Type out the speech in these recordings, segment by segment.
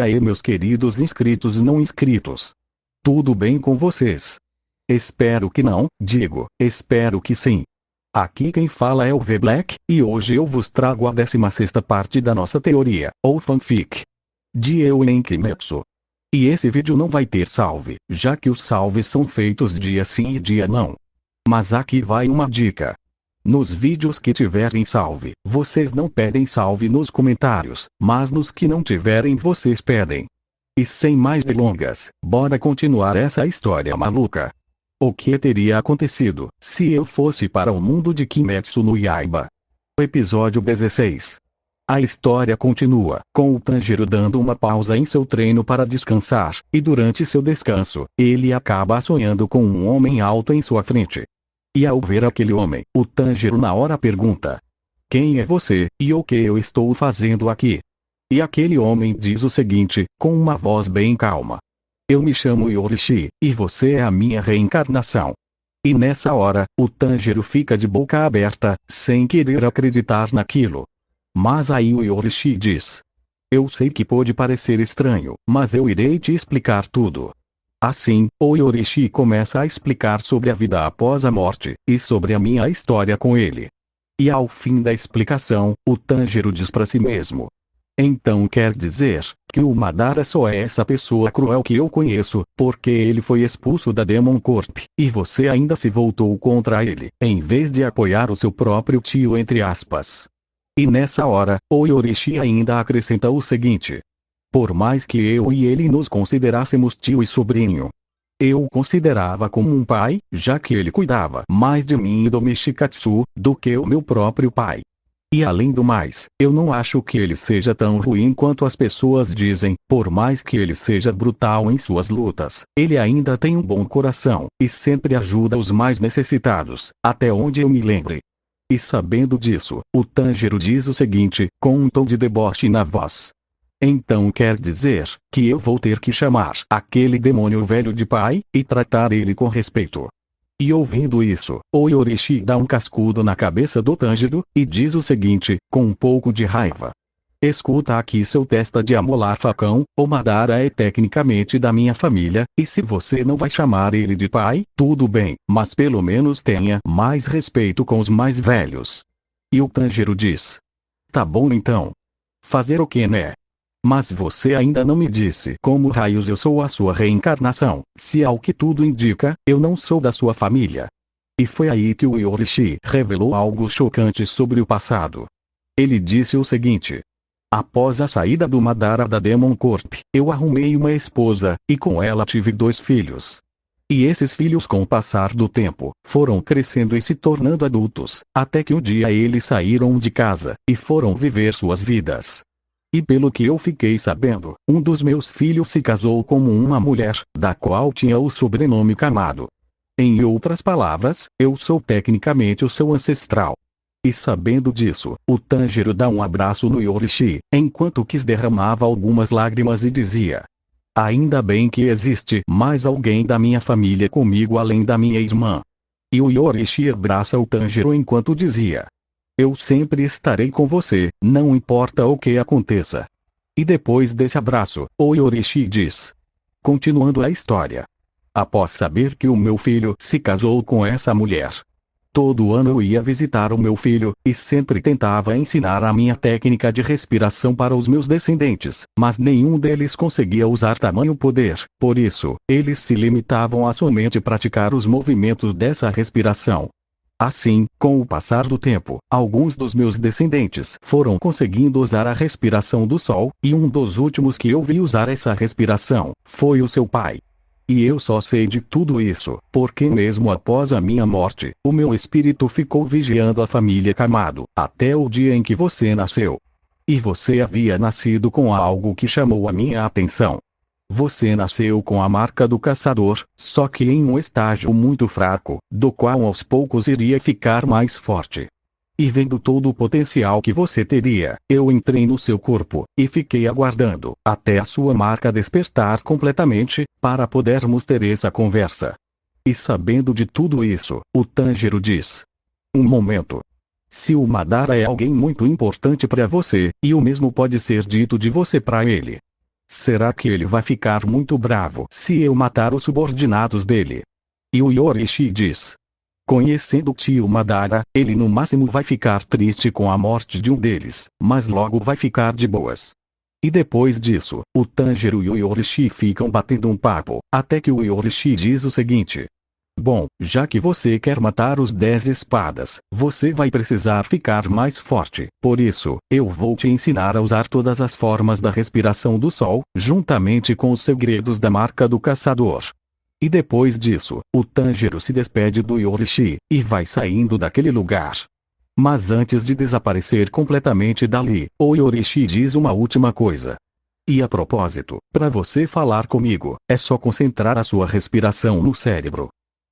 aí, meus queridos inscritos e não inscritos? Tudo bem com vocês? Espero que não, espero que sim. Aqui quem fala é o V-Black, e hoje eu vos trago a 16ª parte da nossa teoria, ou fanfic, de Eulen Kimetsu. E esse vídeo não vai ter salve, já que os salves são feitos dia sim e dia não. Mas aqui vai uma dica. Nos vídeos que tiverem salve, vocês não pedem salve nos comentários, mas nos que não tiverem vocês pedem. E sem mais delongas, bora continuar essa história maluca. O que teria acontecido, se eu fosse para o mundo de Kimetsu no Yaiba? Episódio 16. A história continua, com o Tanjiro dando uma pausa em seu treino para descansar, e durante seu descanso, ele acaba sonhando com um homem alto em sua frente. E ao ver aquele homem, o Tanjiro na hora pergunta: "Quem é você, e o que eu estou fazendo aqui?" E aquele homem diz o seguinte, com uma voz bem calma: "Eu me chamo Yorishi, e você é a minha reencarnação." E nessa hora, o Tanjiro fica de boca aberta, sem querer acreditar naquilo. Mas aí o Yorishi diz: "Eu sei que pode parecer estranho, mas eu irei te explicar tudo." Assim, o Yorishi começa a explicar sobre a vida após a morte, e sobre a minha história com ele. E ao fim da explicação, o Tanjiro diz para si mesmo: "Então quer dizer, que o Madara só é essa pessoa cruel que eu conheço, porque ele foi expulso da Demon Corp, e você ainda se voltou contra ele, em vez de apoiar o seu próprio tio entre aspas." E nessa hora, o Yorishi ainda acrescenta o seguinte: "Por mais que eu e ele nos considerássemos tio e sobrinho, eu o considerava como um pai, já que ele cuidava mais de mim e do Mishikatsu, do que o meu próprio pai. E além do mais, eu não acho que ele seja tão ruim quanto as pessoas dizem, por mais que ele seja brutal em suas lutas, ele ainda tem um bom coração, e sempre ajuda os mais necessitados, até onde eu me lembre." E sabendo disso, o Tanjiro diz o seguinte, com um tom de deboche na voz: "Então quer dizer, que eu vou ter que chamar aquele demônio velho de pai, e tratar ele com respeito." E ouvindo isso, o Yorishi dá um cascudo na cabeça do Tanjiro, e diz o seguinte, com um pouco de raiva: "Escuta aqui, seu testa de amolar facão, o Madara é tecnicamente da minha família, e se você não vai chamar ele de pai, tudo bem, mas pelo menos tenha mais respeito com os mais velhos." E o Tanjiro diz: "Tá bom então. Fazer o que, né? Mas você ainda não me disse como raios eu sou a sua reencarnação, se ao que tudo indica, eu não sou da sua família." E foi aí que o Yorishi revelou algo chocante sobre o passado. Ele disse o seguinte: "Após a saída do Madara da Demon Corp, eu arrumei uma esposa, e com ela tive 2 filhos. E esses filhos, com o passar do tempo, foram crescendo e se tornando adultos, até que um dia eles saíram de casa, e foram viver suas vidas. E pelo que eu fiquei sabendo, um dos meus filhos se casou com uma mulher, da qual tinha o sobrenome Kamado. Em outras palavras, eu sou tecnicamente o seu ancestral." E sabendo disso, o Tanjiro dá um abraço no Yorishi, enquanto Kiss derramava algumas lágrimas e dizia: "Ainda bem que existe mais alguém da minha família comigo além da minha irmã." E o Yorishi abraça o Tanjiro enquanto dizia: "Eu sempre estarei com você, não importa o que aconteça." E depois desse abraço, o Yorishi diz, continuando a história: "Após saber que o meu filho se casou com essa mulher, todo ano eu ia visitar o meu filho, e sempre tentava ensinar a minha técnica de respiração para os meus descendentes, mas nenhum deles conseguia usar tamanho poder, por isso, eles se limitavam a somente praticar os movimentos dessa respiração. Assim, com o passar do tempo, alguns dos meus descendentes foram conseguindo usar a respiração do sol, e um dos últimos que eu vi usar essa respiração foi o seu pai. E eu só sei de tudo isso, porque mesmo após a minha morte, o meu espírito ficou vigiando a família Kamado, até o dia em que você nasceu. E você havia nascido com algo que chamou a minha atenção. Você nasceu com a marca do caçador, só que em um estágio muito fraco, do qual aos poucos iria ficar mais forte. E vendo todo o potencial que você teria, eu entrei no seu corpo, e fiquei aguardando, até a sua marca despertar completamente, para podermos ter essa conversa." E sabendo de tudo isso, o Tanjiro diz: "Um momento. Se o Madara é alguém muito importante para você, e o mesmo pode ser dito de você para ele. Será que ele vai ficar muito bravo se eu matar os subordinados dele? E o Yorishi diz: conhecendo o tio Madara, ele no máximo vai ficar triste com a morte de um deles, mas logo vai ficar de boas. E depois disso, o Tanjiro e o Yorishi ficam batendo um papo, até que o Yorishi diz o seguinte: bom, já que você quer matar os 10 espadas, você vai precisar ficar mais forte. Por isso, eu vou te ensinar a usar todas as formas da respiração do sol, juntamente com os segredos da marca do caçador. E depois disso, o Tanjiro se despede do Yorishi, e vai saindo daquele lugar. Mas antes de desaparecer completamente dali, o Yorishi diz uma última coisa. E a propósito, para você falar comigo, é só concentrar a sua respiração no cérebro.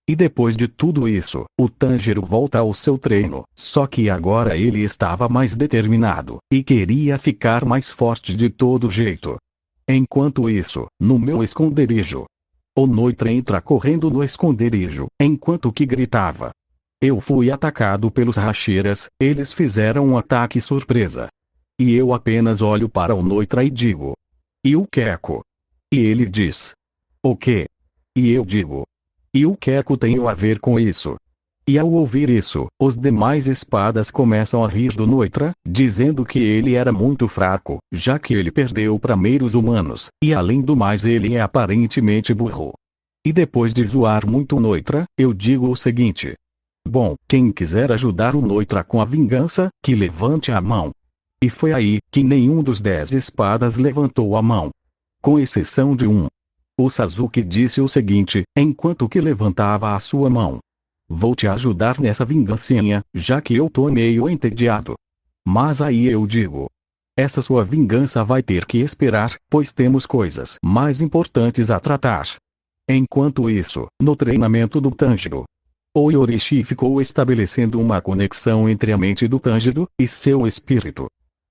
E depois de tudo isso, o Tanjiro volta ao seu treino, só que agora ele estava mais determinado, e queria ficar mais forte de todo jeito. Enquanto isso, no meu esconderijo, o Noitra entra correndo no esconderijo, enquanto que gritava: eu fui atacado pelos Hashiras, eles fizeram um ataque surpresa. E eu apenas olho para o Noitra e digo: e o Keko? E ele diz: o quê? E eu digo: e o Keko tem a ver com isso? E ao ouvir isso, os demais espadas começam a rir do Noitra, dizendo que ele era muito fraco, já que ele perdeu para meios humanos, e além do mais ele é aparentemente burro. E depois de zoar muito o Noitra, eu digo o seguinte: bom, quem quiser ajudar o Noitra com a vingança, que levante a mão. E foi aí que nenhum dos 10 espadas levantou a mão. Com exceção de um. O Sasuke disse o seguinte, enquanto que levantava a sua mão: vou te ajudar nessa vingancinha, já que eu tô meio entediado. Mas aí eu digo: essa sua vingança vai ter que esperar, pois temos coisas mais importantes a tratar. Enquanto isso, no treinamento do Tanjiro, o Yorishi ficou estabelecendo uma conexão entre a mente do Tanjiro e seu espírito.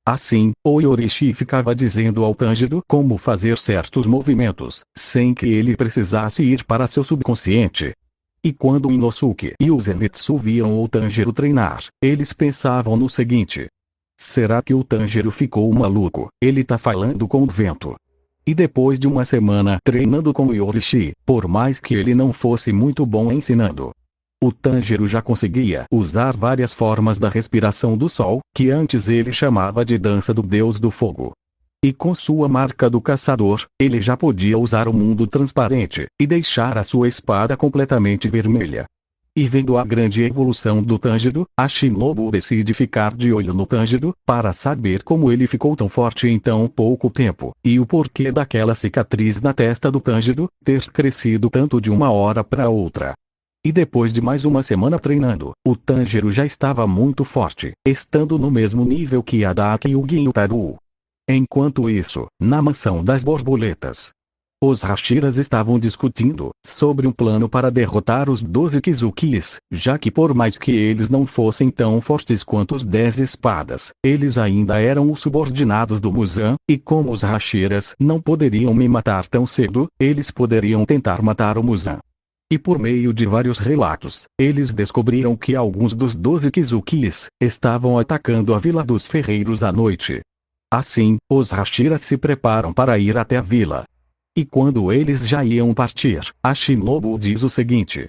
Assim, o Yorishi ficava dizendo ao Tanjiro como fazer certos movimentos, sem que ele precisasse ir para seu subconsciente. E quando o Inosuke e o Zenitsu viam o Tanjiro treinar, eles pensavam no seguinte: será que o Tanjiro ficou maluco? Ele tá falando com o vento. E depois de uma semana treinando com o Yorishi, por mais que ele não fosse muito bom ensinando, o Tanjiro já conseguia usar várias formas da respiração do sol, que antes ele chamava de dança do deus do fogo. E com sua marca do caçador, ele já podia usar o mundo transparente, e deixar a sua espada completamente vermelha. E vendo a grande evolução do Tanjiro, a Shinobu decide ficar de olho no Tanjiro, para saber como ele ficou tão forte em tão pouco tempo, e o porquê daquela cicatriz na testa do Tanjiro ter crescido tanto de uma hora para outra. E depois de mais uma semana treinando, o Tanjiro já estava muito forte, estando no mesmo nível que Hadaki e o Gyutaru. Enquanto isso, na mansão das borboletas, os Hashiras estavam discutindo sobre um plano para derrotar os 12 Kizukis, já que por mais que eles não fossem tão fortes quanto os 10 espadas, eles ainda eram os subordinados do Muzan, e como os Hashiras não poderiam me matar tão cedo, eles poderiam tentar matar o Muzan. E por meio de vários relatos, eles descobriram que alguns dos 12 Kizukis estavam atacando a Vila dos Ferreiros à noite. Assim, os Hashiras se preparam para ir até a vila. E quando eles já iam partir, a Shinobu diz o seguinte: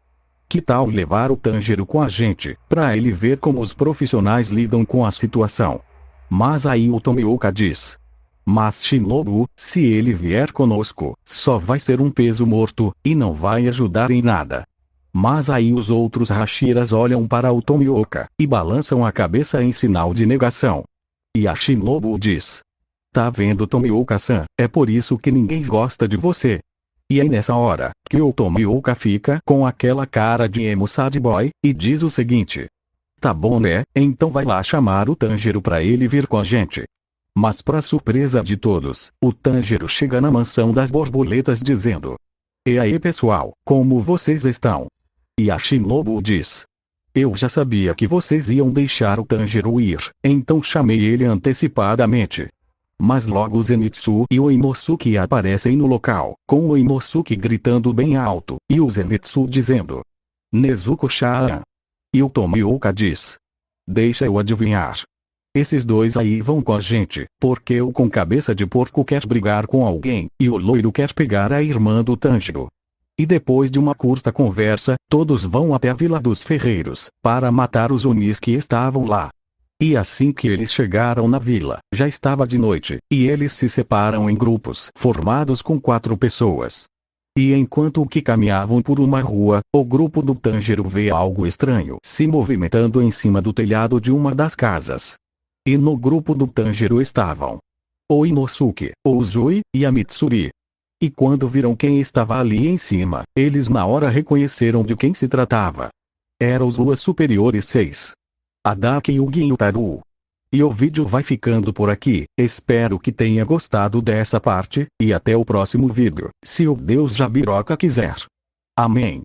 que tal levar o Tanjiro com a gente, para ele ver como os profissionais lidam com a situação? Mas aí o Tomioka diz: mas Shinobu, se ele vier conosco, só vai ser um peso morto, e não vai ajudar em nada. Mas aí os outros Hashiras olham para o Tomioka, e balançam a cabeça em sinal de negação. E a Shinobu diz: tá vendo Tomioka-san, é por isso que ninguém gosta de você. E é nessa hora, que o Tomioka fica com aquela cara de emo sad boy, e diz o seguinte: tá bom né, então vai lá chamar o Tanjiro para ele vir com a gente. Mas para surpresa de todos, o Tanjiro chega na mansão das borboletas dizendo: e aí pessoal, como vocês estão? E a Shinobu diz: eu já sabia que vocês iam deixar o Tanjiro ir, então chamei ele antecipadamente. Mas logo o Zenitsu e o Inosuke aparecem no local, com o Inosuke gritando bem alto, e o Zenitsu dizendo: Nezuko-chan. E o Tomioka diz: deixa eu adivinhar. Esses dois aí vão com a gente, porque o com cabeça de porco quer brigar com alguém, e o loiro quer pegar a irmã do Tanjiro. E depois de uma curta conversa, todos vão até a Vila dos Ferreiros, para matar os Onis que estavam lá. E assim que eles chegaram na vila, já estava de noite, e eles se separam em grupos formados com 4 pessoas. E enquanto que caminhavam por uma rua, o grupo do Tanjiro vê algo estranho se movimentando em cima do telhado de uma das casas. E no grupo do Tanjiro estavam o Inosuke, o Uzui e a Mitsuri. E quando viram quem estava ali em cima, eles na hora reconheceram de quem se tratava. Eram os Luas Superiores 6. Adaki Yugi e Utaru. E o vídeo vai ficando por aqui, espero que tenha gostado dessa parte, e até o próximo vídeo, se o Deus Jabiroca quiser. Amém.